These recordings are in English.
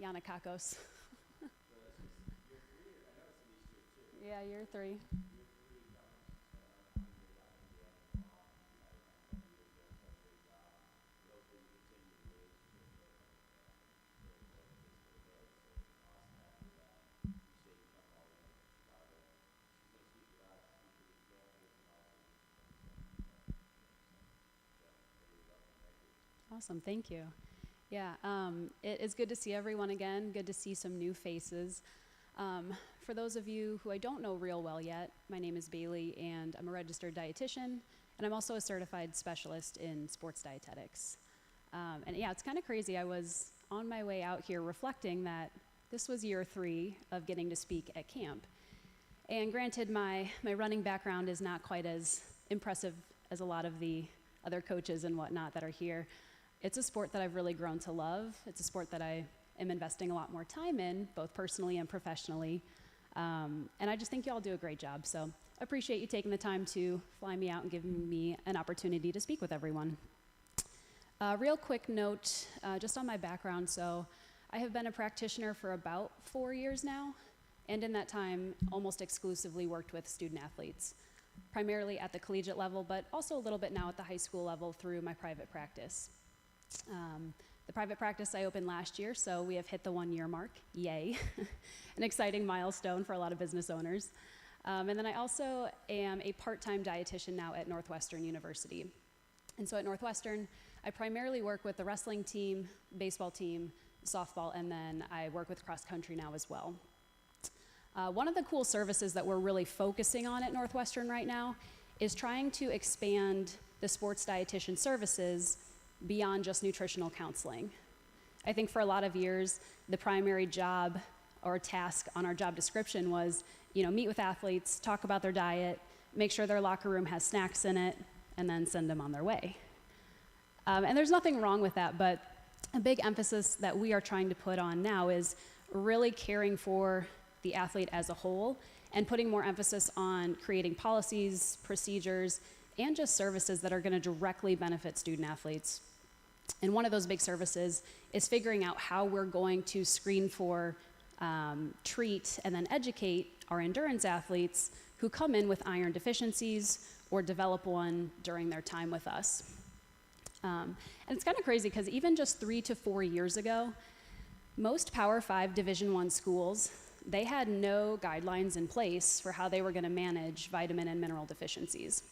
Yanakakos. Yeah, year 3. Awesome, thank you. Yeah, it is good to see everyone again, good to see some new faces. For those of you who I don't know real well yet, my name is Baily, and I'm a registered dietitian, and I'm also a certified specialist in sports dietetics. And yeah, it's kind of crazy. I was on my way out here reflecting that this was year 3 of getting to speak at camp. And granted, my running background is not quite as impressive as a lot of the other coaches and whatnot that are here. It's a sport that I've really grown to love. It's a sport that I am investing a lot more time in, both personally and professionally. And I just think you all do a great job. So I appreciate you taking the time to fly me out and giving me an opportunity to speak with everyone. Real quick note, just on my background. So I have been a practitioner for about 4 years now. And in that time, almost exclusively worked with student athletes, primarily at the collegiate level, but also a little bit now at the high school level through my private practice. The private practice I opened last year, so we have hit the 1-year mark. Yay. An exciting milestone for a lot of business owners. And then I also am a part-time dietitian now at Northwestern University. And so at Northwestern, I primarily work with the wrestling team, baseball team, softball, and then I work with cross country now as well. One of the cool services that we're really focusing on at Northwestern right now is trying to expand the sports dietitian services beyond just nutritional counseling. I think for a lot of years, the primary job or task on our job description was, meet with athletes, talk about their diet, make sure their locker room has snacks in it, and then send them on their way. And there's nothing wrong with that, but a big emphasis that we are trying to put on now is really caring for the athlete as a whole and putting more emphasis on creating policies, procedures, and just services that are going to directly benefit student athletes. And one of those big services is figuring out how we're going to screen for, treat, and then educate our endurance athletes who come in with iron deficiencies or develop one during their time with us. And it's kind of crazy because even just 3 to 4 years ago, most Power 5 Division I schools, they had no guidelines in place for how they were going to manage vitamin and mineral deficiencies.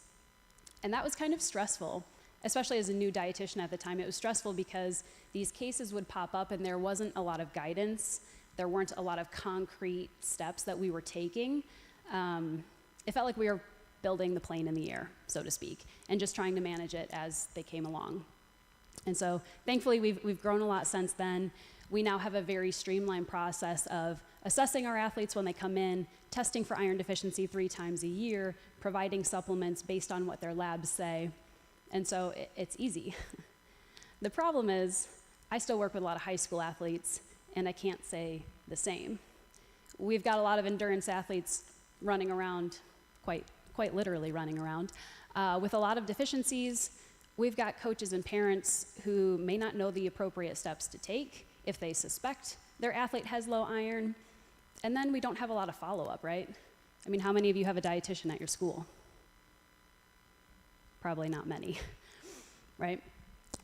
And that was kind of stressful, especially as a new dietitian at the time. It was stressful because these cases would pop up and there wasn't a lot of guidance. There weren't a lot of concrete steps that we were taking. It felt like we were building the plane in the air, so to speak, and just trying to manage it as they came along. And so thankfully, we've grown a lot since then. We now have a very streamlined process of assessing our athletes when they come in, testing for iron deficiency 3 times a year, providing supplements based on what their labs say. And so it's easy. The problem is, I still work with a lot of high school athletes, and I can't say the same. We've got a lot of endurance athletes running around, quite literally running around, with a lot of deficiencies. We've got coaches and parents who may not know the appropriate steps to take if they suspect their athlete has low iron. And then we don't have a lot of follow-up, right? I mean, how many of you have a dietitian at your school? Probably not many, right?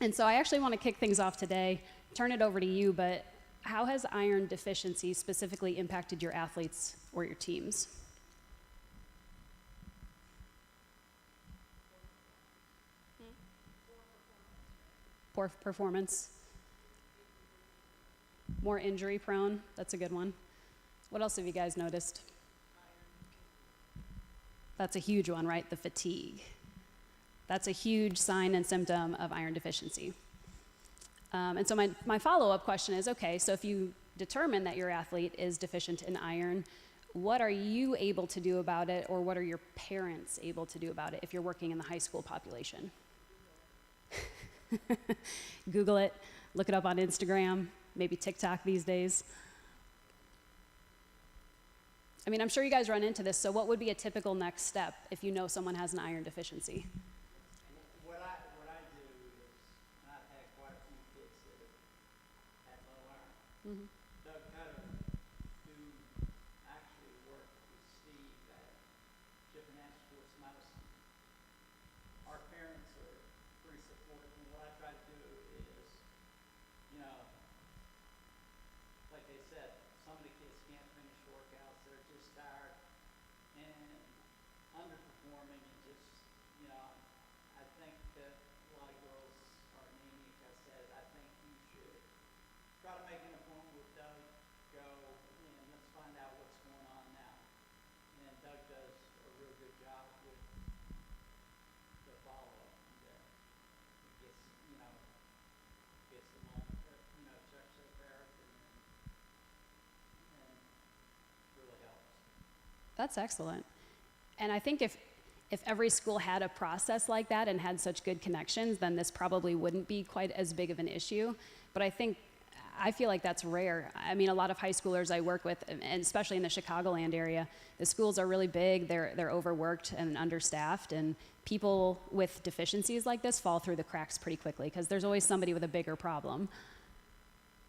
And so I actually want to kick things off today, turn it over to you, but how has iron deficiency specifically impacted your athletes or your teams? Poor performance. More injury prone. That's a good one. What else have you guys noticed? That's a huge one, right? The fatigue. That's a huge sign and symptom of iron deficiency. And so my follow-up question is, okay, so if you determine that your athlete is deficient in iron, what are you able to do about it, or what are your parents able to do about it if you're working in the high school population? Google it, look it up on Instagram, maybe TikTok these days. I mean, I'm sure you guys run into this, so what would be a typical next step if you know someone has an iron deficiency? What I do is, and I've had quite a few kids that have low iron. Mm-hmm. Doug Cutter, who actually worked with Steve at Chipping Sports Medicine. Our parents are pretty supportive, and what I try to do is, you know, like they said, some of the kids can't finish workouts, they're just tired and underperforming and just, you know, I think that a lot of girls are anemic. I said, I think you should try to make an appointment with Doug, go and let's find out what's going on now. And Doug does a real good job with the follow-up. He gets, you know, gets them all, you know, checks their therapy and really helps. That's excellent. And I think if every school had a process like that and had such good connections, then this probably wouldn't be quite as big of an issue. But I feel like that's rare. I mean, a lot of high schoolers I work with, and especially in the Chicagoland area, the schools are really big, they're overworked and understaffed, and people with deficiencies like this fall through the cracks pretty quickly because there's always somebody with a bigger problem.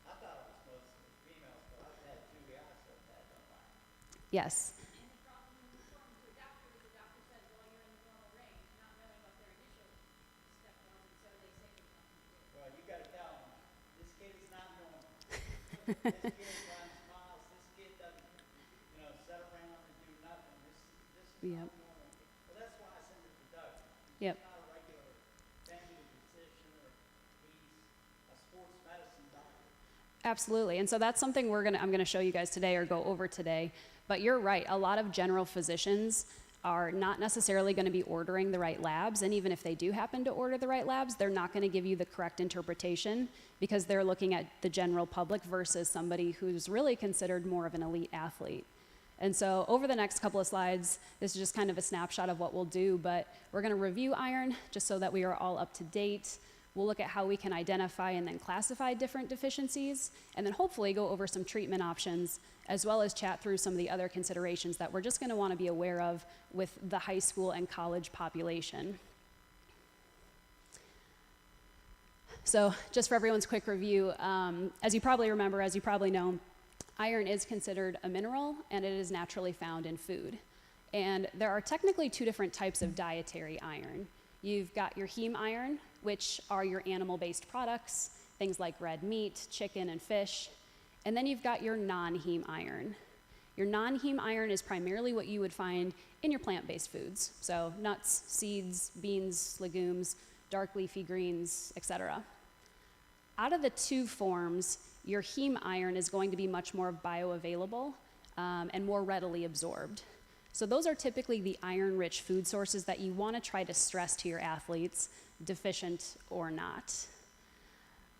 I thought it was mostly females, but I've had 2 guys that had no iron. Yes. And the problem when you report them to a doctor is the doctor says, well, you're in the normal range, not knowing what their initial step was, and so they say there's nothing to do. Well, you gotta tell them, this kid is not normal. This kid runs miles, this kid doesn't, you know, sit around and do nothing. This is Yep. not normal. Well, that's why I send it to Doug. Yep. He's not a regular family physician, or he's a sports medicine doctor. Absolutely. And so that's something I'm going to show you guys today or go over today. But you're right. A lot of general physicians are not necessarily going to be ordering the right labs. And even if they do happen to order the right labs, they're not going to give you the correct interpretation because they're looking at the general public versus somebody who's really considered more of an elite athlete. And so over the next couple of slides, this is just kind of a snapshot of what we'll do, but we're going to review iron just so that we are all up to date. We'll look at how we can identify and then classify different deficiencies, and then hopefully go over some treatment options, as well as chat through some of the other considerations that we're just going to want to be aware of with the high school and college population. So just for everyone's quick review, as you probably remember, as you probably know, iron is considered a mineral, and it is naturally found in food. And there are technically 2 different types of dietary iron. You've got your heme iron, which are your animal-based products, things like red meat, chicken, and fish. And then you've got your non-heme iron. Your non-heme iron is primarily what you would find in your plant-based foods, so nuts, seeds, beans, legumes, dark leafy greens, etc. Out of the 2 forms, your heme iron is going to be much more bioavailable and more readily absorbed. So those are typically the iron-rich food sources that you want to try to stress to your athletes, deficient or not.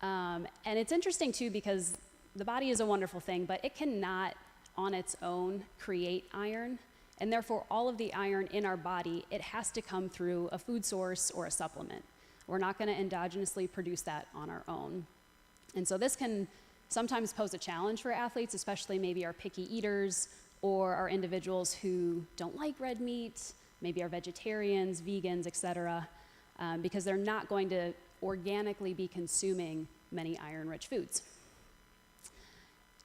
And it's interesting too because the body is a wonderful thing, but it cannot on its own create iron, and therefore all of the iron in our body, it has to come through a food source or a supplement. We're not going to endogenously produce that on our own. And so this can sometimes pose a challenge for athletes, especially maybe our picky eaters or our individuals who don't like red meat, maybe are vegetarians, vegans, etc., because they're not going to organically be consuming many iron-rich foods.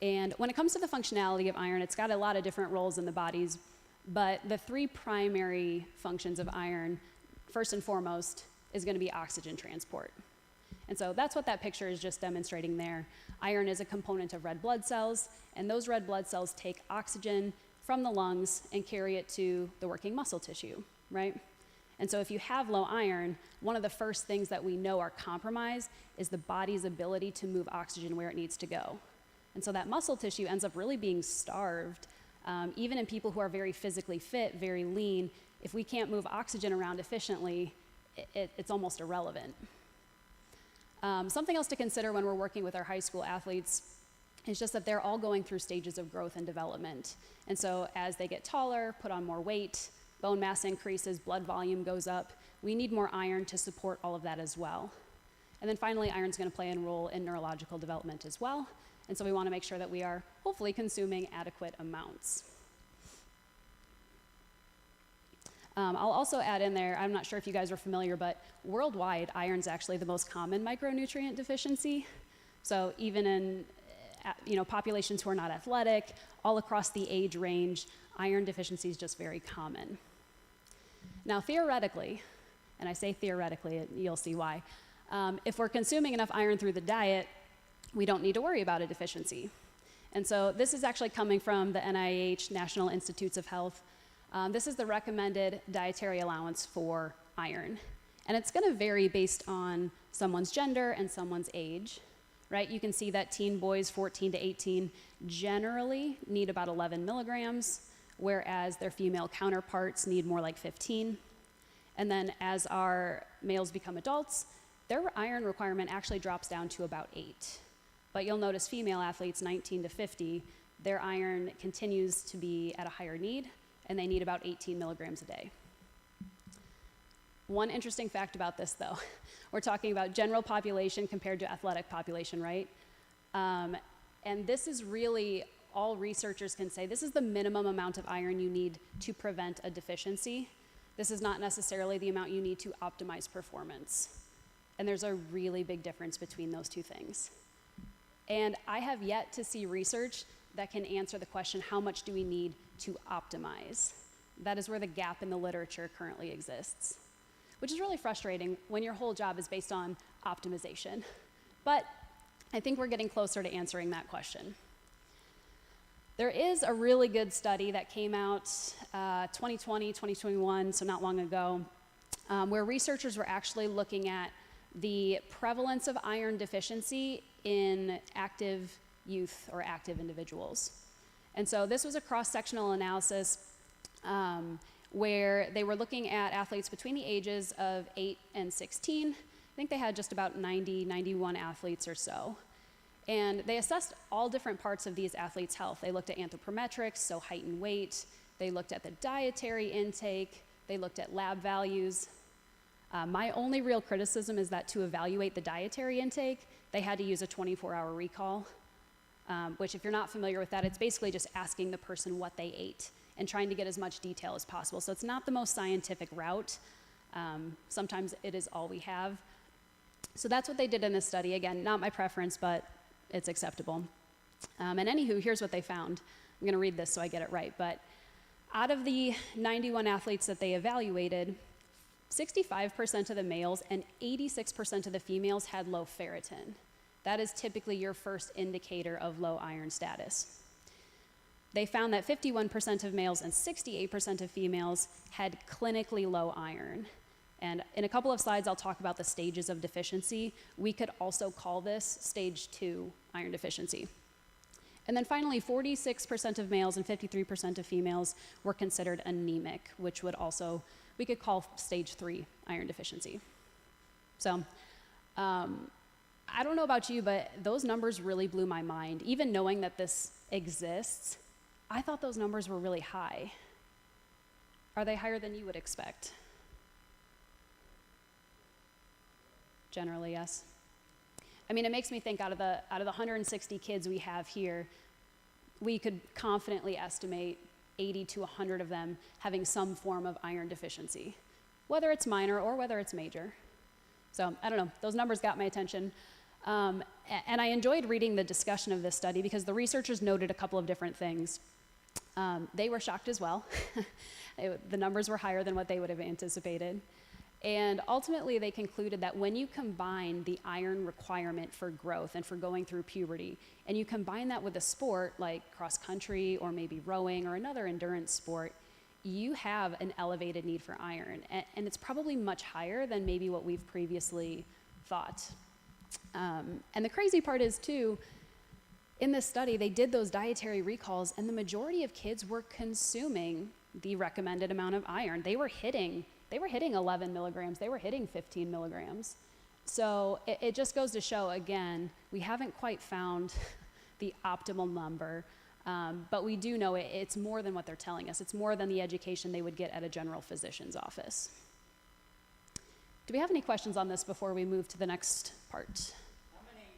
And when it comes to the functionality of iron, it's got a lot of different roles in the bodies, but the 3 primary functions of iron, first and foremost, is going to be oxygen transport. And so that's what that picture is just demonstrating there. Iron is a component of red blood cells, and those red blood cells take oxygen from the lungs and carry it to the working muscle tissue, right? And so if you have low iron, one of the first things that we know are compromised is the body's ability to move oxygen where it needs to go. And so that muscle tissue ends up really being starved. Even in people who are very physically fit, very lean, if we can't move oxygen around efficiently, it's almost irrelevant. Something else to consider when we're working with our high school athletes is just that they're all going through stages of growth and development. And so as they get taller, put on more weight, bone mass increases, blood volume goes up, we need more iron to support all of that as well. And then finally, iron's going to play a role in neurological development as well. And so we want to make sure that we are hopefully consuming adequate amounts. I'll also add in there, I'm not sure if you guys are familiar, but worldwide, iron's actually the most common micronutrient deficiency. So even in populations who are not athletic, all across the age range, iron deficiency is just very common. Now, theoretically, and I say theoretically, you'll see why, if we're consuming enough iron through the diet, we don't need to worry about a deficiency. And so this is actually coming from the NIH, National Institutes of Health. This is the recommended dietary allowance for iron. And it's going to vary based on someone's gender and someone's age, right? You can see that teen boys 14 to 18 generally need about 11 milligrams, whereas their female counterparts need more like 15. And then as our males become adults, their iron requirement actually drops down to about 8. But you'll notice female athletes 19 to 50, their iron continues to be at a higher need, and they need about 18 milligrams a day. One interesting fact about this, though, we're talking about general population compared to athletic population, right? And this is really all researchers can say. This is the minimum amount of iron you need to prevent a deficiency. This is not necessarily the amount you need to optimize performance. And there's a really big difference between those two things. And I have yet to see research that can answer the question, how much do we need to optimize? That is where the gap in the literature currently exists, which is really frustrating when your whole job is based on optimization. But I think we're getting closer to answering that question. There is a really good study that came out 2020, 2021, so not long ago, where researchers were actually looking at the prevalence of iron deficiency in active youth or active individuals. And so this was a cross-sectional analysis where they were looking at athletes between the ages of 8 and 16. I think they had just about 91 athletes or so. And they assessed all different parts of these athletes' health. They looked at anthropometrics, so height and weight. They looked at the dietary intake. They looked at lab values. My only real criticism is that to evaluate the dietary intake, they had to use a 24-hour recall, which if you're not familiar with that, it's basically just asking the person what they ate and trying to get as much detail as possible. So it's not the most scientific route. Sometimes it is all we have. So that's what they did in this study. Again, not my preference, but it's acceptable. And anywho, here's what they found. I'm going to read this so I get it right. But out of the 91 athletes that they evaluated, 65% of the males and 86% of the females had low ferritin. That is typically your first indicator of low iron status. They found that 51% of males and 68% of females had clinically low iron. And in a couple of slides, I'll talk about the stages of deficiency. We could also call this stage 2 iron deficiency. And then finally, 46% of males and 53% of females were considered anemic, which would also, we could call stage 3 iron deficiency. So I don't know about you, but those numbers really blew my mind. Even knowing that this exists, I thought those numbers were really high. Are they higher than you would expect? Generally, yes. I mean, it makes me think out of the 160 kids we have here, we could confidently estimate 80 to 100 of them having some form of iron deficiency, whether it's minor or whether it's major. So I don't know, those numbers got my attention. And I enjoyed reading the discussion of this study because the researchers noted a couple of different things. They were shocked as well. The numbers were higher than what they would have anticipated. And ultimately, they concluded that when you combine the iron requirement for growth and for going through puberty, and you combine that with a sport like cross country or maybe rowing or another endurance sport, you have an elevated need for iron. And it's probably much higher than maybe what we've previously thought. And the crazy part is, too, in this study, they did those dietary recalls, and the majority of kids were consuming the recommended amount of iron. They were hitting 11 milligrams. They were hitting 15 milligrams. So it just goes to show, again, we haven't quite found the optimal number, but we do know it's more than what they're telling us. It's more than the education they would get at a general physician's office. Do we have any questions on this before we move to the next part? How many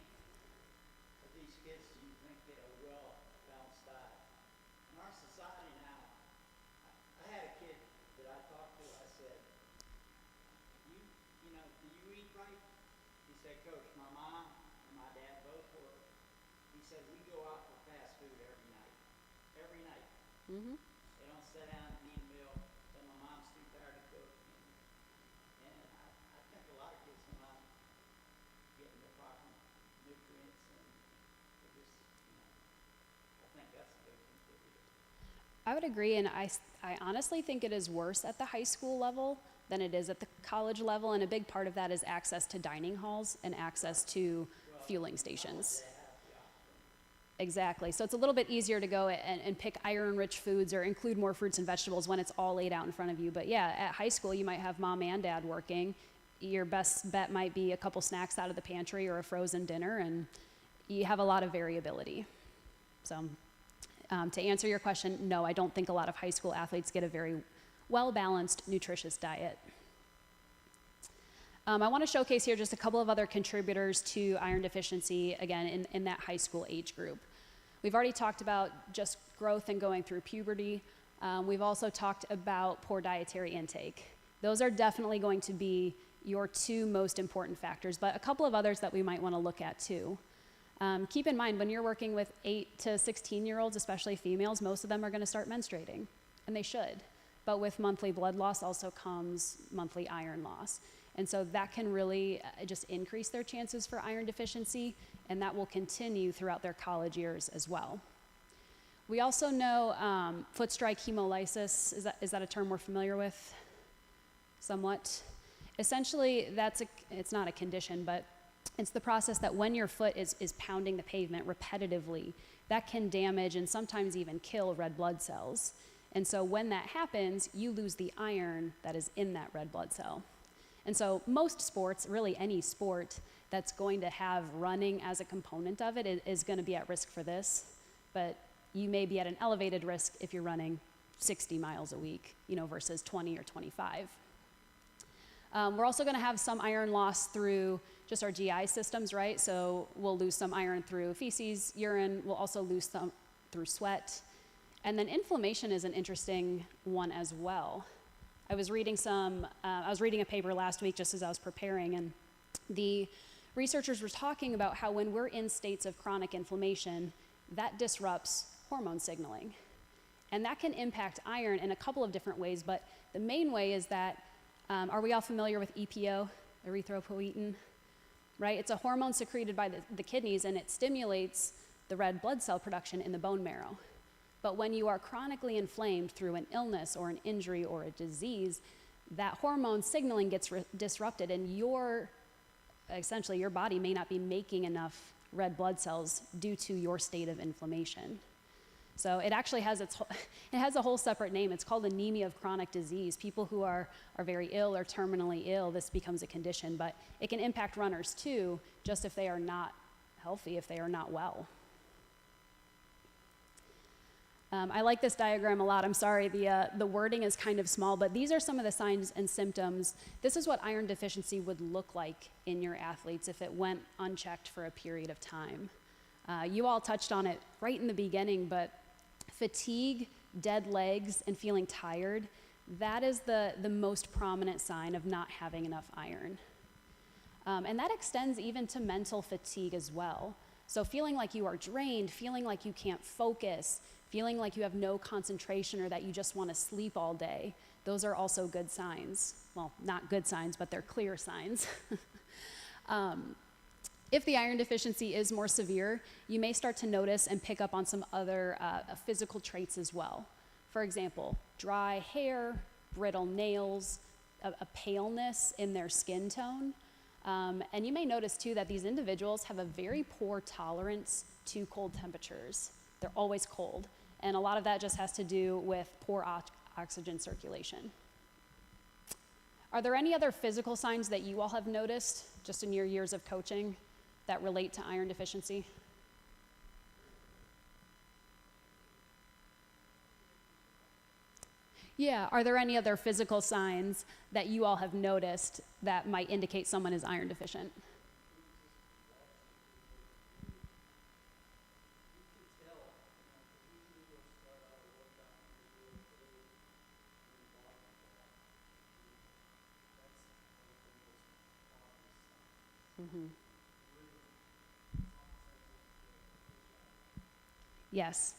of these kids do you think get a well-balanced diet? In our society now, I had a kid that I talked to, I said, you know, do you eat right? He said, Coach, my mom and my dad both work. He said, we go out for fast food every night. Every night. Mm-hmm. They don't sit down and eat a meal. Then my mom's too tired to cook. And I think a lot of kids come out getting the proper nutrients and they just, I think that's a big contributor. I would agree, and I honestly think it is worse at the high school level than it is at the college level, and a big part of that is access to dining halls and access to fueling stations. Exactly. So it's a little bit easier to go and pick iron-rich foods or include more fruits and vegetables when it's all laid out in front of you. But yeah, at high school, you might have mom and dad working. Your best bet might be a couple snacks out of the pantry or a frozen dinner, and you have a lot of variability. So to answer your question, no, I don't think a lot of high school athletes get a very well-balanced, nutritious diet. I want to showcase here just a couple of other contributors to iron deficiency, again, in that high school age group. We've already talked about just growth and going through puberty. We've also talked about poor dietary intake. Those are definitely going to be your two most important factors, but a couple of others that we might want to look at too. Keep in mind, when you're working with 8 to 16-year-olds, especially females, most of them are going to start menstruating, and they should. But with monthly blood loss also comes monthly iron loss. And so that can really just increase their chances for iron deficiency, and that will continue throughout their college years as well. We also know foot strike hemolysis. Is that a term we're familiar with? Somewhat. Essentially, it's not a condition, but it's the process that when your foot is pounding the pavement repetitively, that can damage and sometimes even kill red blood cells. And so when that happens, you lose the iron that is in that red blood cell. And so most sports, really any sport that's going to have running as a component of it is going to be at risk for this. But you may be at an elevated risk if you're running 60 miles a week, versus 20 or 25. We're also going to have some iron loss through just our GI systems, right? So we'll lose some iron through feces, urine. We'll also lose some through sweat. And then inflammation is an interesting one as well. I was reading a paper last week just as I was preparing, and the researchers were talking about how when we're in states of chronic inflammation, that disrupts hormone signaling. And that can impact iron in a couple of different ways, but the main way is that, are we all familiar with EPO, erythropoietin? Right? It's a hormone secreted by the kidneys, and it stimulates the red blood cell production in the bone marrow. But when you are chronically inflamed through an illness or an injury or a disease, that hormone signaling gets disrupted, and essentially your body may not be making enough red blood cells due to your state of inflammation. So it actually has a whole separate name. It's called anemia of chronic disease. People who are very ill or terminally ill, this becomes a condition, but it can impact runners too, just if they are not healthy, if they are not well. I like this diagram a lot. I'm sorry, the wording is kind of small, but these are some of the signs and symptoms. This is what iron deficiency would look like in your athletes if it went unchecked for a period of time. You all touched on it right in the beginning, but fatigue, dead legs, and feeling tired, that is the most prominent sign of not having enough iron. And that extends even to mental fatigue as well. So feeling like you are drained, feeling like you can't focus, feeling like you have no concentration or that you just want to sleep all day, those are also good signs. Well, not good signs, but they're clear signs. If the iron deficiency is more severe, you may start to notice and pick up on some other physical traits as well. For example, dry hair, brittle nails, a paleness in their skin tone. And you may notice too that these individuals have a very poor tolerance to cold temperatures. They're always cold. And a lot of that just has to do with poor oxygen circulation. Are there any other physical signs that you all have noticed just in your years of coaching that relate to iron deficiency? Yeah, are there any other physical signs that you all have noticed that might indicate someone is iron deficient? Mm-hmm. Yes.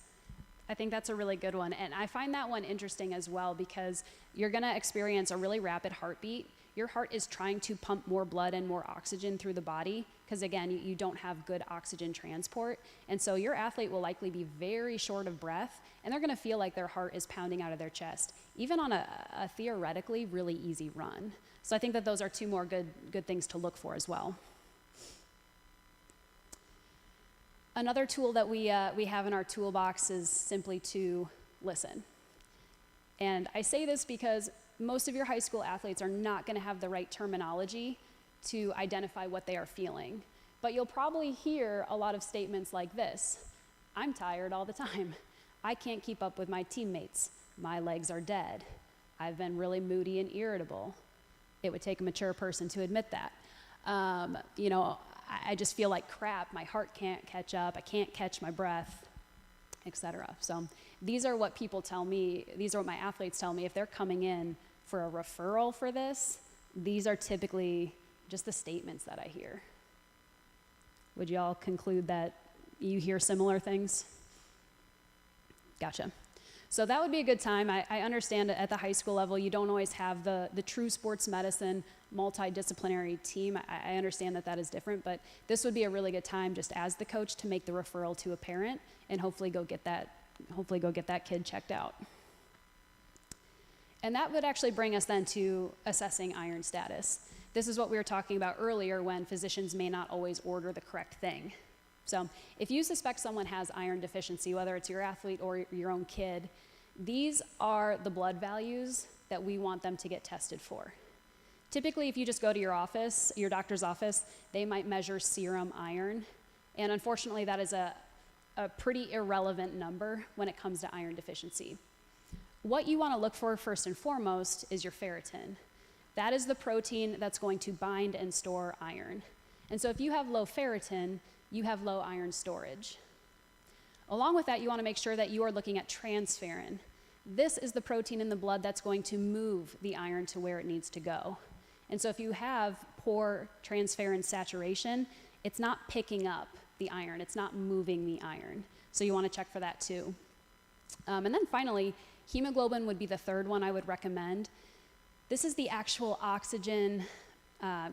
I think that's a really good one. And I find that one interesting as well because you're going to experience a really rapid heartbeat. Your heart is trying to pump more blood and more oxygen through the body because, again, you don't have good oxygen transport. And so your athlete will likely be very short of breath, and they're going to feel like their heart is pounding out of their chest, even on a theoretically really easy run. So I think that those are two more good things to look for as well. Another tool that we have in our toolbox is simply to listen. And I say this because most of your high school athletes are not going to have the right terminology to identify what they are feeling. But you'll probably hear a lot of statements like this: I'm tired all the time. I can't keep up with my teammates. My legs are dead. I've been really moody and irritable. It would take a mature person to admit that. I just feel like crap. My heart can't catch up. I can't catch my breath, etc. So these are what people tell me. These are what my athletes tell me. If they're coming in for a referral for this, these are typically just the statements that I hear. Would you all conclude that you hear similar things? Gotcha. So that would be a good time. I understand at the high school level, you don't always have the true sports medicine multidisciplinary team. I understand that is different, but this would be a really good time just as the coach to make the referral to a parent and hopefully go get that kid checked out. And that would actually bring us then to assessing iron status. This is what we were talking about earlier when physicians may not always order the correct thing. So if you suspect someone has iron deficiency, whether it's your athlete or your own kid, these are the blood values that we want them to get tested for. Typically, if you just go to your office, your doctor's office, they might measure serum iron. And unfortunately, that is a pretty irrelevant number when it comes to iron deficiency. What you want to look for first and foremost is your ferritin. That is the protein that's going to bind and store iron. And so if you have low ferritin, you have low iron storage. Along with that, you want to make sure that you are looking at transferrin. This is the protein in the blood that's going to move the iron to where it needs to go. And so if you have poor transferrin saturation, it's not picking up the iron, it's not moving the iron. So you want to check for that too. And then finally, hemoglobin would be the third one I would recommend. This is the actual oxygen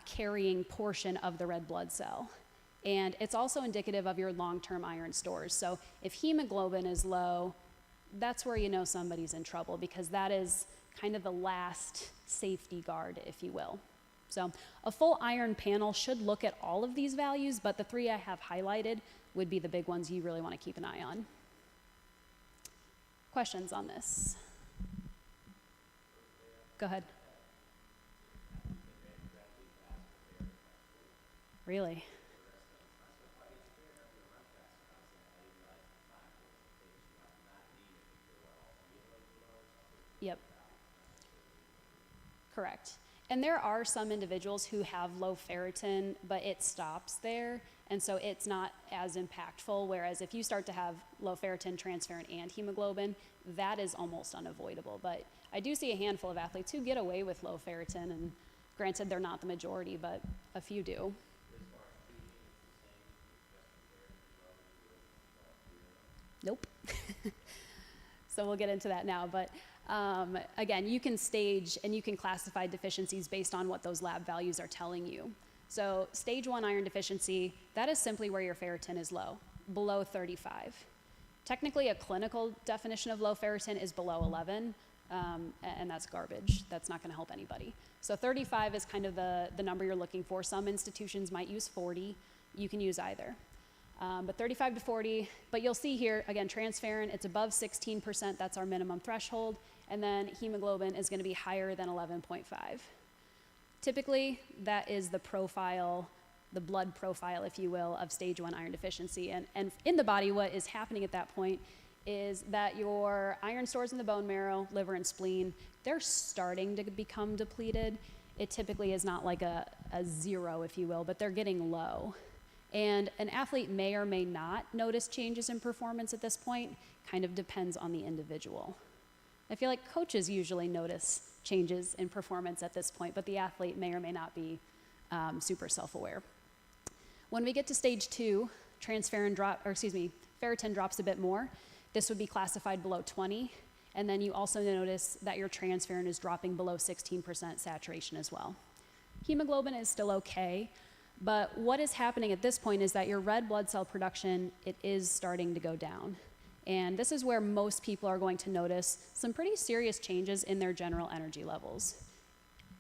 carrying portion of the red blood cell. And it's also indicative of your long-term iron stores. So if hemoglobin is low, that's where you know somebody's in trouble because that is kind of the last safety guard, if you will. So a full iron panel should look at all of these values, but the three I have highlighted would be the big ones you really want to keep an eye on. Questions on this? Go ahead. Really? Yep. Correct. And there are some individuals who have low ferritin, but it stops there, and so it's not as impactful, whereas if you start to have low ferritin, transferrin, and hemoglobin, that is almost unavoidable. But I do see a handful of athletes who get away with low ferritin, and granted, they're not the majority, but a few do. Nope. So we'll get into that now, but again, you can stage and you can classify deficiencies based on what those lab values are telling you. So stage 1 iron deficiency, that is simply where your ferritin is low, below 35. Technically, a clinical definition of low ferritin is below 11, and that's garbage. That's not going to help anybody. So 35 is kind of the number you're looking for. Some institutions might use 40. You can use either. But 35 to 40, but you'll see here, again, transferrin, it's above 16%, that's our minimum threshold, and then hemoglobin is gonna be higher than 11.5. Typically, that is the profile, the blood profile, if you will, of stage 1 iron deficiency. And in the body, what is happening at that point is that your iron stores in the bone marrow, liver, and spleen, they're starting to become depleted. It typically is not like a zero, if you will, but they're getting low. And an athlete may or may not notice changes in performance at this point, kind of depends on the individual. I feel like coaches usually notice changes in performance at this point, but the athlete may or may not be super self-aware. When we get to stage 2, ferritin drops a bit more. This would be classified below 20. And then you also notice that your transferrin is dropping below 16% saturation as well. Hemoglobin is still okay, but what is happening at this point is that your red blood cell production, it is starting to go down. And this is where most people are going to notice some pretty serious changes in their general energy levels.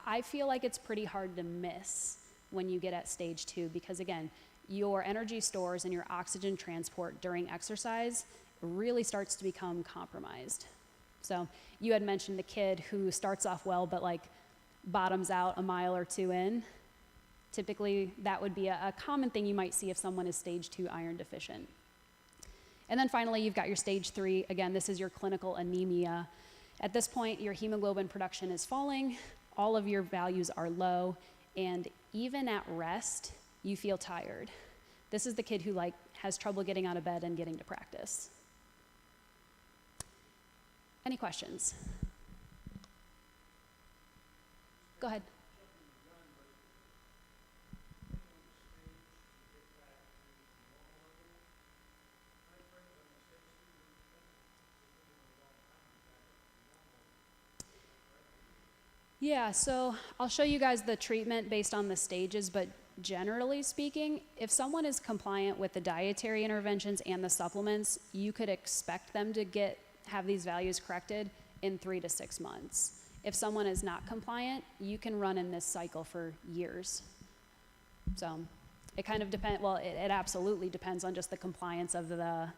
I feel like it's pretty hard to miss when you get at stage 2 because, again, your energy stores and your oxygen transport during exercise really starts to become compromised. So you had mentioned the kid who starts off well but like bottoms out a mile or 2 in. Typically, that would be a common thing you might see if someone is stage 2 iron deficient. And then finally, you've got your stage 3. Again, this is your clinical anemia. At this point, your hemoglobin production is falling, all of your values are low, and even at rest, you feel tired. This is the kid who has trouble getting out of bed and getting to practice. Any questions? Go ahead. Yeah, so I'll show you guys the treatment based on the stages, but generally speaking, if someone is compliant with the dietary interventions and the supplements, you could expect them to have these values corrected in 3 to 6 months. If someone is not compliant, you can run in this cycle for years. So it kind of depends, well, it absolutely depends on just the compliance of the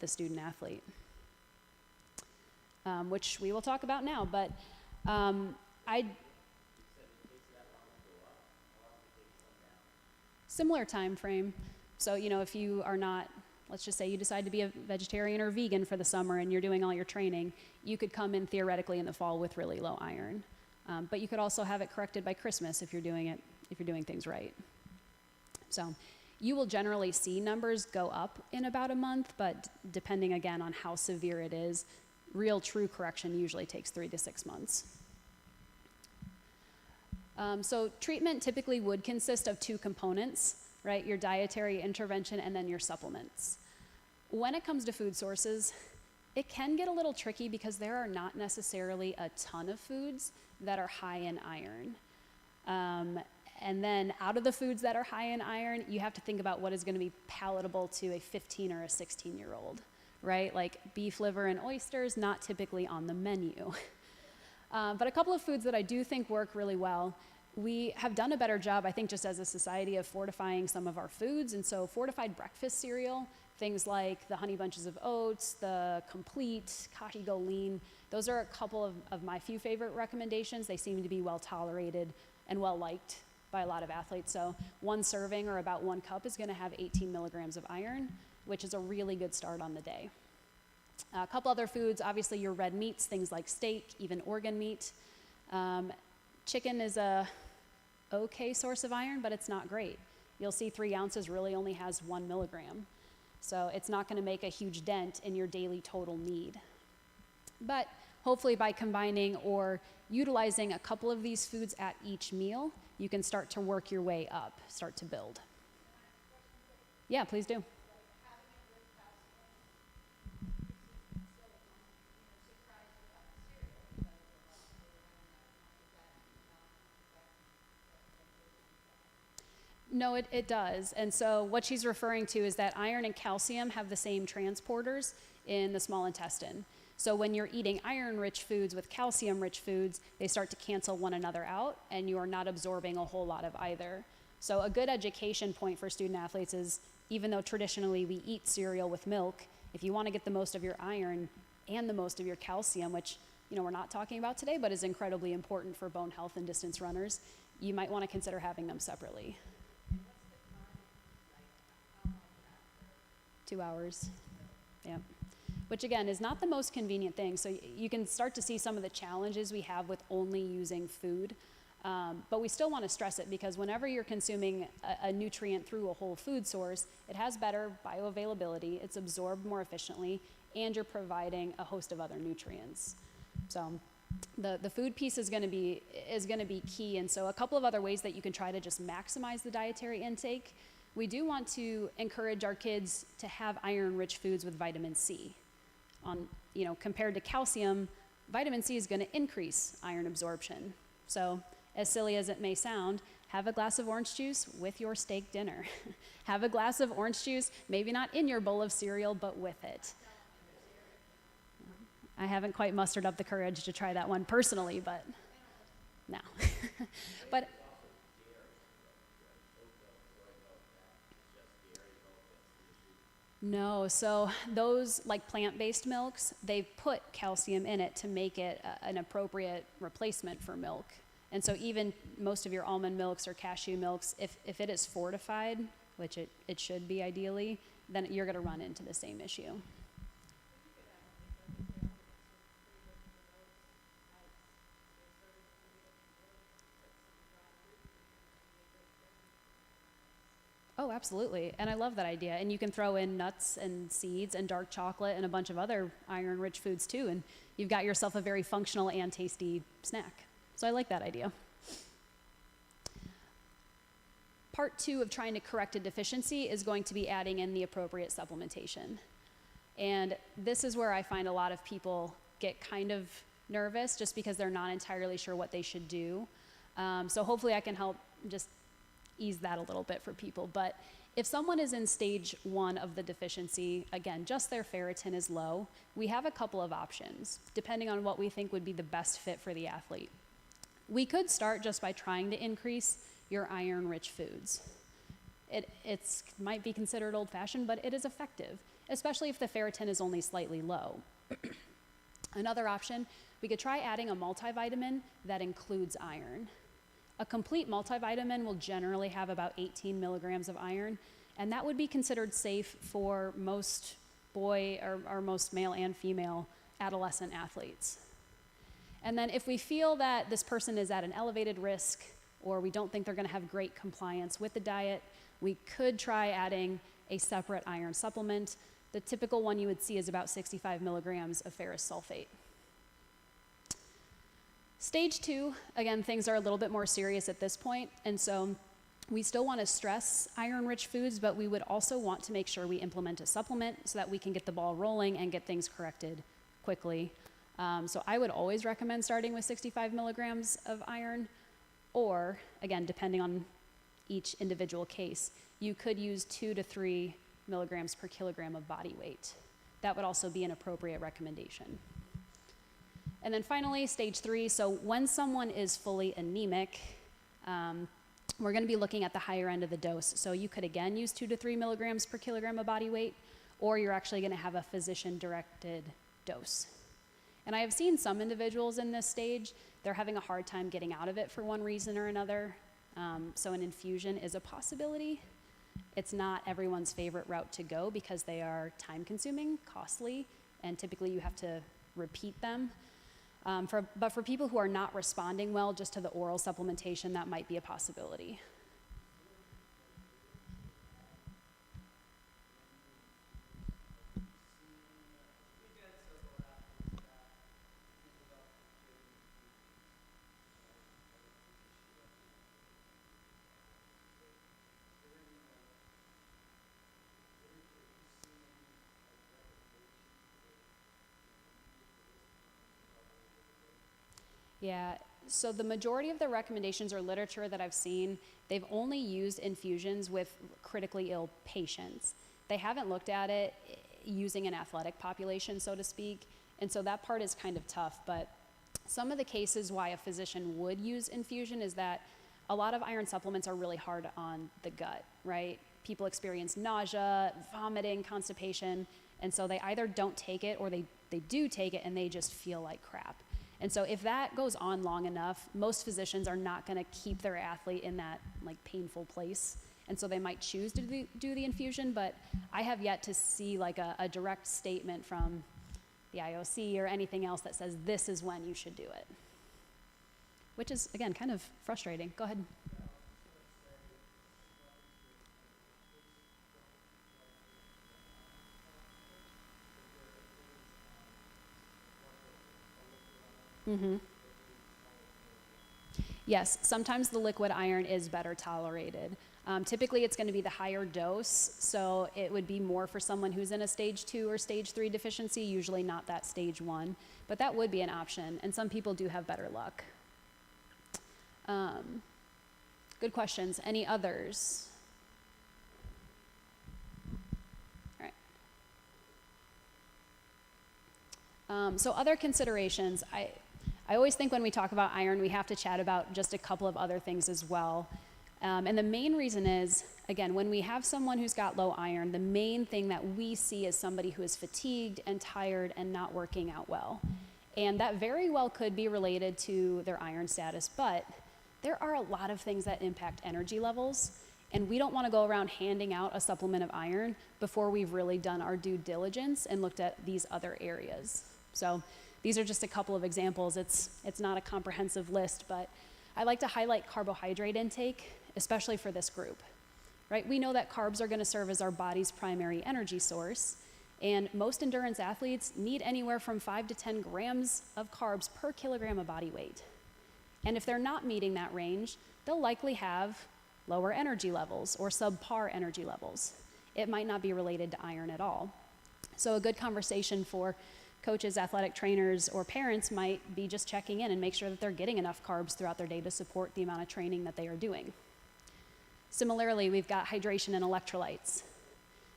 student athlete, which we will talk about now, but similar time frame. So, if you are not, let's just say you decide to be a vegetarian or vegan for the summer and you're doing all your training, you could come in theoretically in the fall with really low iron. But you could also have it corrected by Christmas if you're doing things right. So you will generally see numbers go up in about a month, but depending again on how severe it is, real true correction usually takes 3 to 6 months. So treatment typically would consist of 2 components, right? Your dietary intervention and then your supplements. When it comes to food sources, it can get a little tricky because there are not necessarily a ton of foods that are high in iron. And then out of the foods that are high in iron, you have to think about what is going to be palatable to a 15 or a 16-year-old, right? Like beef liver and oysters, not typically on the menu. But a couple of foods that I do think work really well, we have done a better job, I think, just as a society of fortifying some of our foods. And so fortified breakfast cereal, things like the Honey Bunches of Oats, the Complete, Kashi Go Lean, those are a couple of my few favorite recommendations. They seem to be well tolerated and well liked by a lot of athletes. So 1 serving or about 1 cup is going to have 18 milligrams of iron, which is a really good start on the day. A couple other foods, obviously your red meats, things like steak, even organ meat. Chicken is a okay source of iron, but it's not great. You'll see 3 ounces really only has 1 milligram. So it's not going to make a huge dent in your daily total need. But hopefully by combining or utilizing a couple of these foods at each meal, you can start to work your way up, start to build. Yeah, please do. No, it does. And so what she's referring to is that iron and calcium have the same transporters in the small intestine. So when you're eating iron-rich foods with calcium-rich foods, they start to cancel one another out, and you are not absorbing a whole lot of either. So a good education point for student athletes is, even though traditionally we eat cereal with milk, if you want to get the most of your iron and the most of your calcium, which we're not talking about today, but is incredibly important for bone health and distance runners, you might want to consider having them separately. 2 hours. Yep. Which again is not the most convenient thing. So you can start to see some of the challenges we have with only using food. But we still want to stress it because whenever you're consuming a nutrient through a whole food source, it has better bioavailability, it's absorbed more efficiently, and you're providing a host of other nutrients. So the food piece is going to be key. And so a couple of other ways that you can try to just maximize the dietary intake we do want to encourage our kids to have iron-rich foods with vitamin C. Compared to calcium, vitamin C is going to increase iron absorption. So, as silly as it may sound, have a glass of orange juice with your steak dinner. Have a glass of orange juice, maybe not in your bowl of cereal, but with it. I haven't quite mustered up the courage to try that one personally, but no. But no, so those like plant-based milks, they put calcium in it to make it an appropriate replacement for milk. And so even most of your almond milks or cashew milks, if it is fortified, which it should be ideally, then you're going to run into the same issue. Oh, absolutely. And I love that idea. And you can throw in nuts and seeds and dark chocolate and a bunch of other iron-rich foods too, and you've got yourself a very functional and tasty snack. So I like that idea. Part 2 of trying to correct a deficiency is going to be adding in the appropriate supplementation. And this is where I find a lot of people get kind of nervous just because they're not entirely sure what they should do. So hopefully I can help just ease that a little bit for people. But if someone is in stage 1 of the deficiency, again, just their ferritin is low, we have a couple of options, depending on what we think would be the best fit for the athlete. We could start just by trying to increase your iron-rich foods. It might be considered old-fashioned, but it is effective, especially if the ferritin is only slightly low. Another option, we could try adding a multivitamin that includes iron. A complete multivitamin will generally have about 18 milligrams of iron, and that would be considered safe for most or most male and female adolescent athletes. And then if we feel that this person is at an elevated risk, or we don't think they're going to have great compliance with the diet, we could try adding a separate iron supplement. The typical one you would see is about 65 milligrams of ferrous sulfate. Stage 2, again, things are a little bit more serious at this point, and so we still want to stress iron-rich foods, but we would also want to make sure we implement a supplement so that we can get the ball rolling and get things corrected quickly. So I would always recommend starting with 65 milligrams of iron, or, again, depending on each individual case, you could use 2 to 3 milligrams per kilogram of body weight. That would also be an appropriate recommendation. And then finally, stage 3, so when someone is fully anemic, we're going to be looking at the higher end of the dose. So you could, again, use 2 to 3 milligrams per kilogram of body weight, or you're actually going to have a physician-directed dose. And I have seen some individuals in this stage, they're having a hard time getting out of it for one reason or another. So an infusion is a possibility. It's not everyone's favorite route to go because they are time-consuming, costly, and typically you have to repeat them. But for people who are not responding well just to the oral supplementation, that might be a possibility. Yeah, so the majority of the recommendations or literature that I've seen, they've only used infusions with critically ill patients. They haven't looked at it using an athletic population, so to speak, and so that part is kind of tough. But some of the cases why a physician would use infusion is that a lot of iron supplements are really hard on the gut, right? People experience nausea, vomiting, constipation, and so they either don't take it or they do take it and they just feel like crap. And so if that goes on long enough, most physicians are not going to keep their athlete in that like painful place. And so they might choose to do the infusion, but I have yet to see like a direct statement from the IOC or anything else that says this is when you should do it. Which is, again, kind of frustrating. Go ahead. Mm-hmm. Yes, sometimes the liquid iron is better tolerated. Typically, it's going to be the higher dose, so it would be more for someone who's in a stage 2 or stage 3 deficiency, usually not that stage 1, but that would be an option, and some people do have better luck. Good questions. Any others? All right. So other considerations, I always think when we talk about iron, we have to chat about just a couple of other things as well. And the main reason is, again, when we have someone who's got low iron, the main thing that we see is somebody who is fatigued and tired and not working out well. And that very well could be related to their iron status, but there are a lot of things that impact energy levels, and we don't want to go around handing out a supplement of iron before we've really done our due diligence and looked at these other areas. So these are just a couple of examples. It's not a comprehensive list, but I like to highlight carbohydrate intake, especially for this group, right? We know that carbs are going to serve as our body's primary energy source, and most endurance athletes need anywhere from 5 to 10 grams of carbs per kilogram of body weight. And if they're not meeting that range, they'll likely have lower energy levels or subpar energy levels. It might not be related to iron at all. So a good conversation for coaches, athletic trainers, or parents might be just checking in and make sure that they're getting enough carbs throughout their day to support the amount of training that they are doing. Similarly, we've got hydration and electrolytes,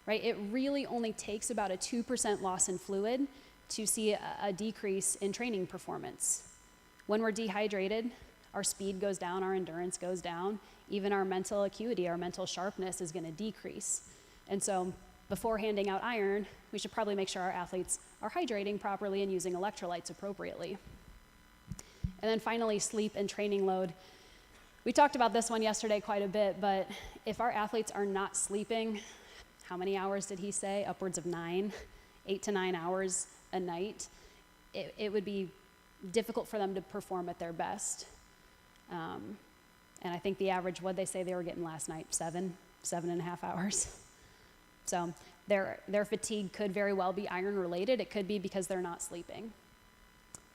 right? It really only takes about a 2% loss in fluid to see a decrease in training performance. When we're dehydrated, our speed goes down, our endurance goes down, even our mental acuity, our mental sharpness is going to decrease. And so before handing out iron, we should probably make sure our athletes are hydrating properly and using electrolytes appropriately. And then finally, sleep and training load. We talked about this one yesterday quite a bit, but if our athletes are not sleeping, how many hours did he say? Upwards of 8 to 9 hours a night. It would be difficult for them to perform at their best. And I think the average, what'd they say they were getting last night? 7.5 hours. So their fatigue could very well be iron related. It could be because they're not sleeping.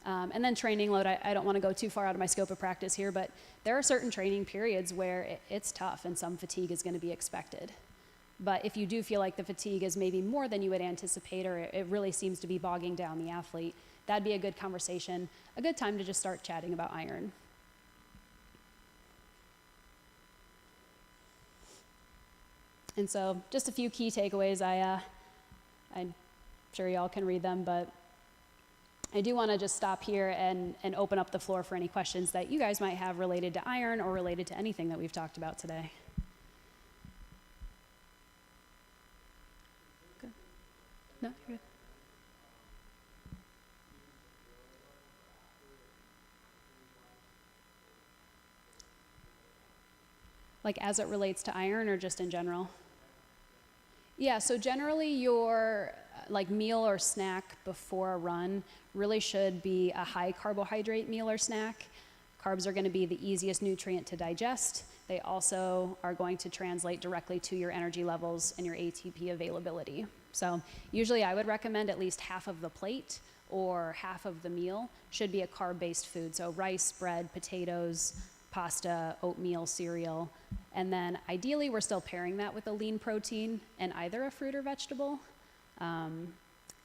And then training load, I don't want to go too far out of my scope of practice here, but there are certain training periods where it's tough and some fatigue is going to be expected. But if you do feel like the fatigue is maybe more than you would anticipate, or it really seems to be bogging down the athlete, that'd be a good conversation, a good time to just start chatting about iron. And so just a few key takeaways. I'm sure y'all can read them, but I do want to just stop here and open up the floor for any questions that you guys might have related to iron or related to anything that we've talked about today. Good. No, you're good. Like as it relates to iron or just in general? Yeah, so generally your like meal or snack before a run really should be a high carbohydrate meal or snack. Carbs are going to be the easiest nutrient to digest. They also are going to translate directly to your energy levels and your ATP availability. So usually I would recommend at least half of the plate or half of the meal should be a carb-based food. So rice, bread, potatoes, pasta, oatmeal, cereal, and then ideally we're still pairing that with a lean protein and either a fruit or vegetable.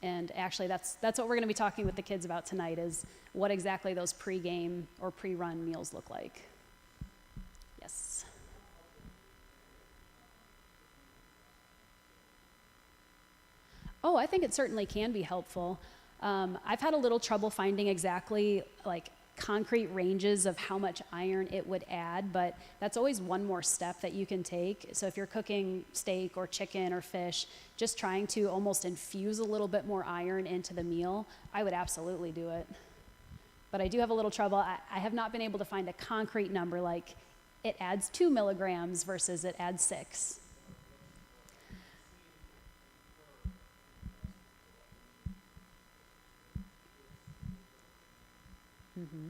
And actually that's what we're going to be talking with the kids about tonight, is what exactly those pre-game or pre-run meals look like. Yes. Oh, I think it certainly can be helpful. I've had a little trouble finding exactly like concrete ranges of how much iron it would add, but that's always one more step that you can take. So if you're cooking steak or chicken or fish, just trying to almost infuse a little bit more iron into the meal, I would absolutely do it. But I do have a little trouble. I have not been able to find a concrete number like it adds 2 milligrams versus it adds 6. Mm-hmm.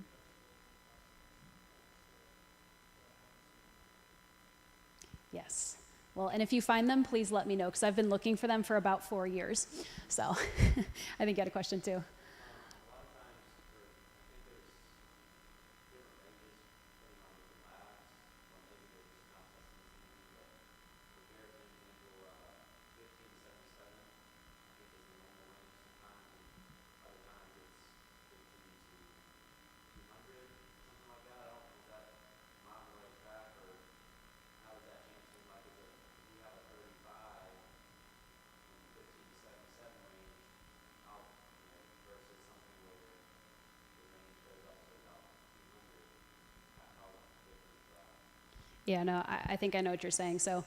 Yes. Well, and if you find them, please let me know, because I've been looking for them for about 4 years. So I think you had a question too. Yeah, no, I think I know what you're saying. So,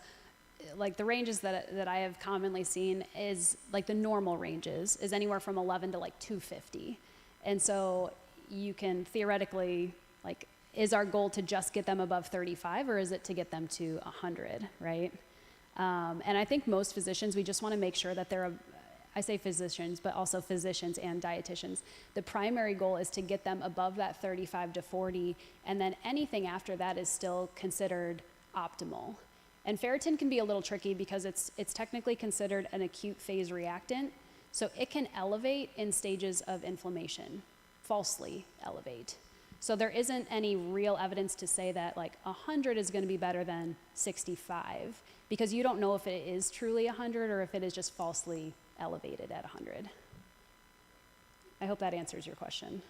like the ranges that I have commonly seen is like the normal ranges is anywhere from 11 to like 250. And so you can theoretically, like, is our goal to just get them above 35 or is it to get them to 100, right? And I think most physicians, we just want to make sure that I say physicians, but also physicians and dietitians. The primary goal is to get them above that 35 to 40, and then anything after that is still considered optimal. And ferritin can be a little tricky because it's technically considered an acute phase reactant, so it can elevate in stages of inflammation, falsely elevate. So there isn't any real evidence to say that like 100 is going to be better than 65 because you don't know if it is truly 100 or if it is just falsely elevated at 100. I hope that answers your question.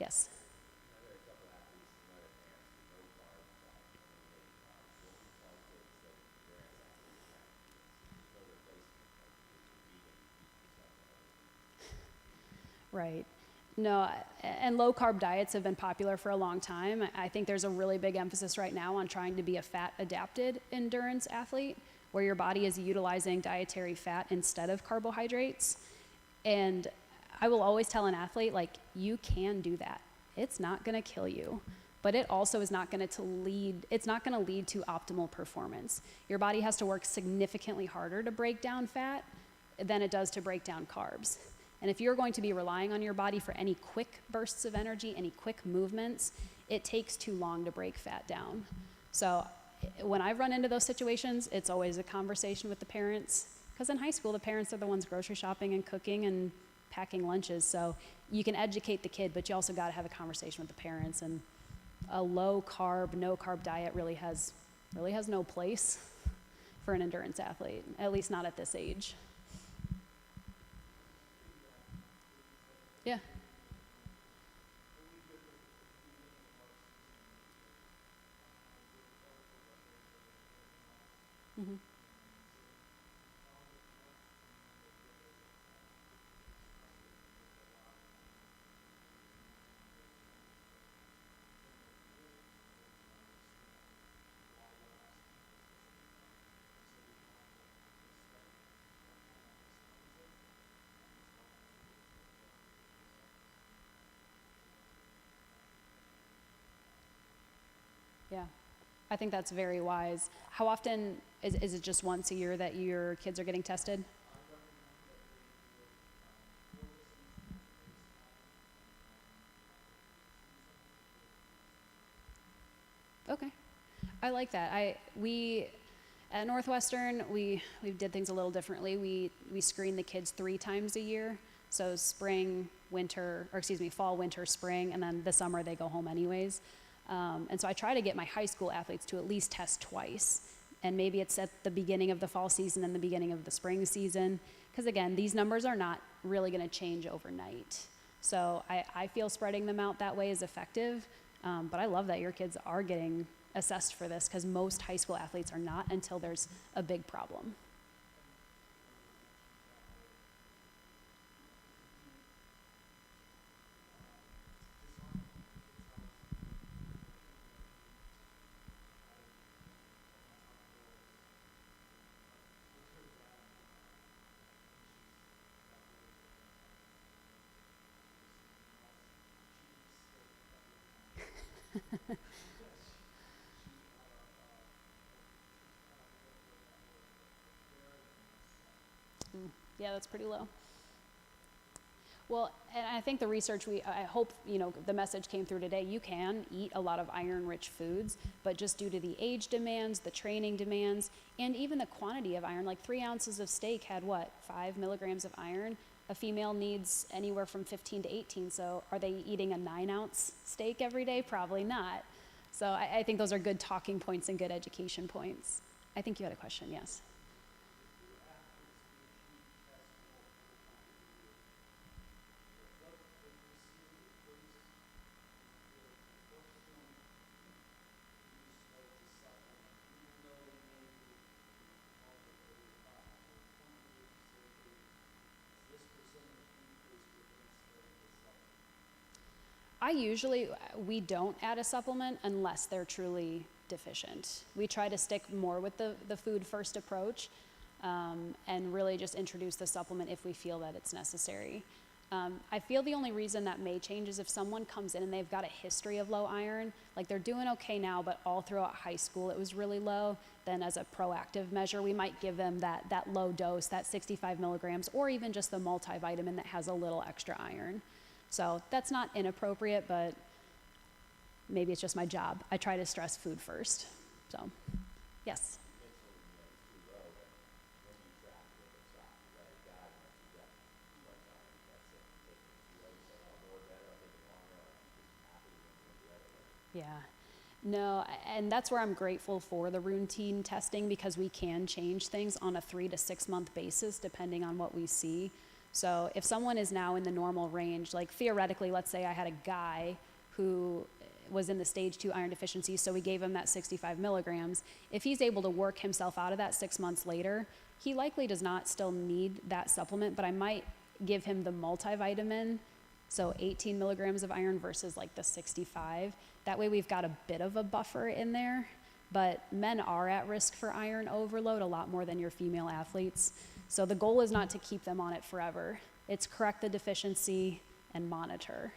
Yes. Right. No, and low carb diets have been popular for a long time. I think there's a really big emphasis right now on trying to be a fat adapted endurance athlete where your body is utilizing dietary fat instead of carbohydrates. And I will always tell an athlete, like, you can do that. It's not going to kill you, but it also is not going to lead to optimal performance. Your body has to work significantly harder to break down fat than it does to break down carbs. And if you're going to be relying on your body for any quick bursts of energy, any quick movements, it takes too long to break fat down. So when I've run into those situations, it's always a conversation with the parents. Because in high school, the parents are the ones grocery shopping and cooking and packing lunches. So you can educate the kid, but you also got to have a conversation with the parents. And a low carb, no carb diet really has no place for an endurance athlete, at least not at this age. Yeah. Mm-hmm. Yeah, I think that's very wise. How often is it just once a year that your kids are getting tested? Okay, I like that. We at Northwestern we did things a little differently. We screen the kids 3 times a year. So spring, winter, or excuse me, fall, winter, spring, and then the summer they go home anyways. And so I try to get my high school athletes to at least test twice. And maybe it's at the beginning of the fall season and the beginning of the spring season. Because again, these numbers are not really going to change overnight. So I feel spreading them out that way is effective. But I love that your kids are getting assessed for this because most high school athletes are not until there's a big problem. Yeah, that's pretty low. Well, and I think the research, I hope, the message came through today. You can eat a lot of iron-rich foods, but just due to the age demands, the training demands, and even the quantity of iron, like 3 ounces of steak had 5 milligrams of iron? A female needs anywhere from 15 to 18, so are they eating a 9-ounce steak every day? Probably not. So I think those are good talking points and good education points. I think you had a question, yes. We don't add a supplement unless they're truly deficient. We try to stick more with the food first approach, and really just introduce the supplement if we feel that it's necessary. I feel the only reason that may change is if someone comes in and they've got a history of low iron, like they're doing okay now, but all throughout high school it was really low, then as a proactive measure, we might give them that low dose, that 65 milligrams, or even just the multivitamin that has a little extra iron. So that's not inappropriate, but maybe it's just my job. I try to stress food first. So, yes. Yeah. No, and that's where I'm grateful for the routine testing, because we can change things on a 3 to 6 month basis depending on what we see. So if someone is now in the normal range, like theoretically, let's say I had a guy who was in the stage 2 iron deficiency, so we gave him that 65 milligrams. If he's able to work himself out of that 6 months later, he likely does not still need that supplement, but I might give him the multivitamin, so 18 milligrams of iron versus like the 65. That way we've got a bit of a buffer in there, but men are at risk for iron overload a lot more than your female athletes. So the goal is not to keep them on it forever. It's correct the deficiency and monitor.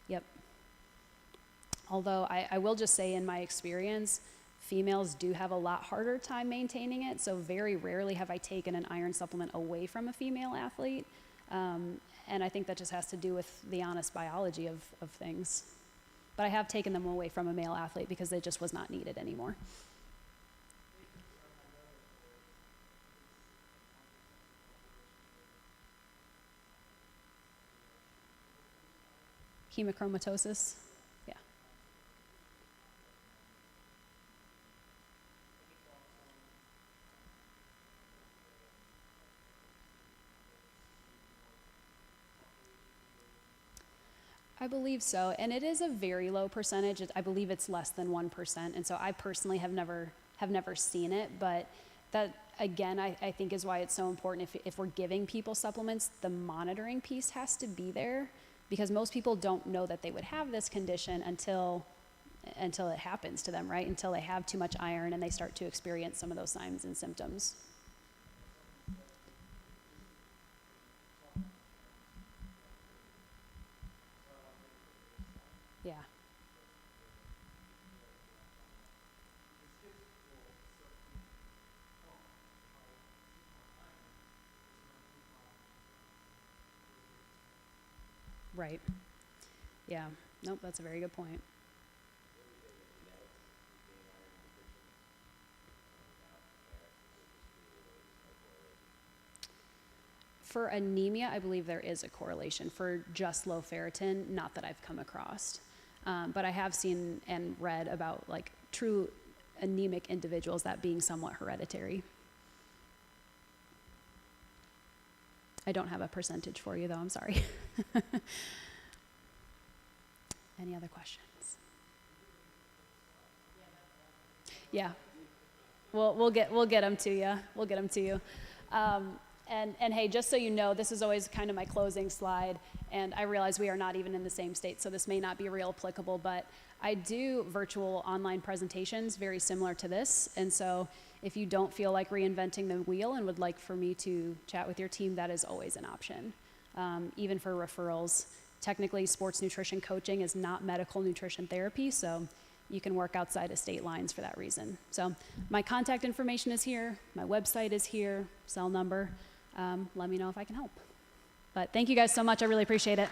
Yep. Although I will just say, in my experience, females do have a lot harder time maintaining it, so very rarely have I taken an iron supplement away from a female athlete. And I think that just has to do with the honest biology of things. But I have taken them away from a male athlete because it just was not needed anymore. Hemochromatosis, yeah. I believe so, and it is a very low percentage. I believe it's less than 1%, and so I personally have never seen it, but that, again, I think is why it's so important. If we're giving people supplements, the monitoring piece has to be there, because most people don't know that they would have this condition until it happens to them, right? Until they have too much iron and they start to experience some of those signs and symptoms. Yeah. Right. Yeah. Nope, that's a very good point. For anemia, I believe there is a correlation. For just low ferritin, not that I've come across. But I have seen and read about like true anemic individuals, that being somewhat hereditary. I don't have a percentage for you though, I'm sorry. Any other questions? Yeah. We'll get them to you. We'll get them to you. And hey, just so you know, this is always kind of my closing slide, and I realize we are not even in the same state, so this may not be real applicable, but I do virtual online presentations very similar to this, and so if you don't feel like reinventing the wheel and would like for me to chat with your team, that is always an option, even for referrals. Technically, sports nutrition coaching is not medical nutrition therapy, so you can work outside of state lines for that reason. So my contact information is here, my website is here, cell number. Let me know if I can help. But thank you guys so much, I really appreciate it.